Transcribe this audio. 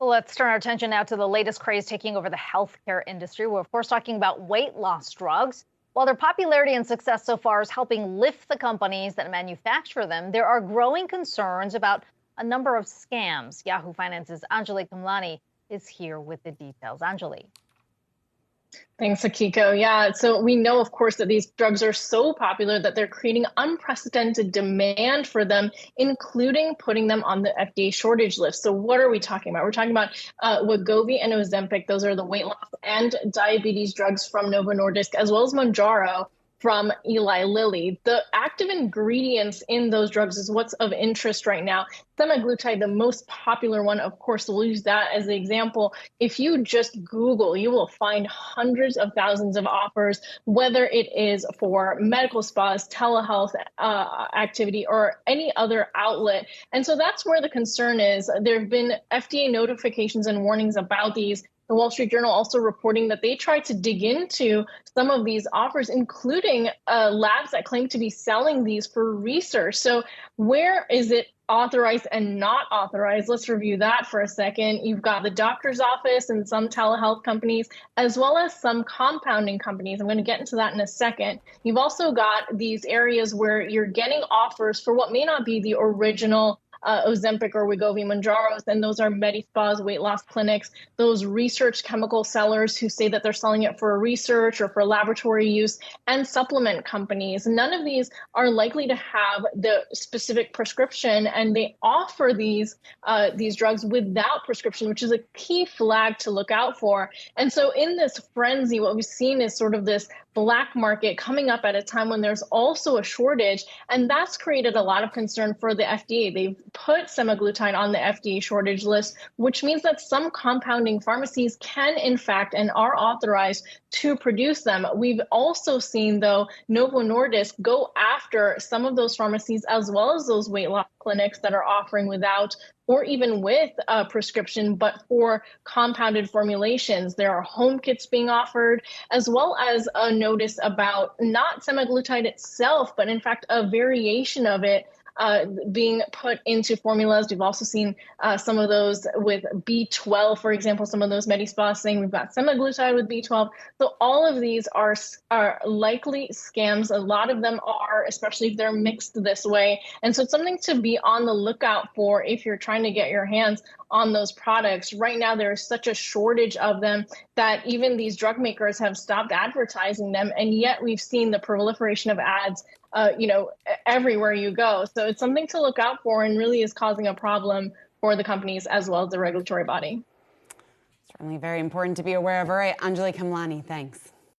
Well, let's turn our attention now to the latest craze taking over the healthcare industry. We're, of course, talking about weight loss drugs. While their popularity and success so far is helping lift the companies that manufacture them, there are growing concerns about a number of scams. Yahoo Finance's Anjalee Khemlani is here with the details. Anjalee. Thanks, Akiko. Yeah, so we know, of course, that these drugs are so popular that they're creating unprecedented demand for them, including putting them on the FDA shortage list. So what are we talking about? We're talking about Wegovy and Ozempic. Those are the weight loss and diabetes drugs from Novo Nordisk, as well as Mounjaro from Eli Lilly. The active ingredients in those drugs is what's of interest right now. Semaglutide, the most popular one, of course, we'll use that as the example. If you just Google, you will find hundreds of thousands of offers, whether it is for medical spas, telehealth activity, or any other outlet. And so that's where the concern is. There have been FDA notifications and warnings about these. The Wall Street Journal also reporting that they tried to dig into some of these offers, including labs that claim to be selling these for research. So where is it authorized and not authorized? Let's review that for a second. You've got the doctor's office and some telehealth companies, as well as some compounding companies. I'm going to get into that in a second. You've also got these areas where you're getting offers for what may not be the original Ozempic or Wegovy Mounjaros, and those are med spas, weight loss clinics, those research chemical sellers who say that they're selling it for research or for laboratory use, and supplement companies. None of these are likely to have the specific prescription, and they offer these drugs without prescription, which is a key flag to look out for. And so in this frenzy, what we've seen is sort of this black market coming up at a time when there's also a shortage, and that's created a lot of concern for the FDA. They've put semaglutide on the FDA shortage list, which means that some compounding pharmacies can, in fact, and are authorized to produce them. We've also seen, though, Novo Nordisk go after some of those pharmacies as well as those weight loss clinics that are offering without or even with a prescription, but for compounded formulations. There are home kits being offered, as well as a notice about not semaglutide itself, but in fact, a variation of it being put into formulas. We've also seen some of those with B12, for example, some of those med spas saying we've got semaglutide with B12. So all of these are likely scams. A lot of them are, especially if they're mixed this way. And so it's something to be on the lookout for if you're trying to get your hands on those products. Right now, there is such a shortage of them that even these drug makers have stopped advertising them. And yet we've seen the proliferation of ads everywhere you go. So it's something to look out for and really is causing a problem for the companies as well as the regulatory body. Certainly very important to be aware of. All right, Anjalee Khemlani, thanks.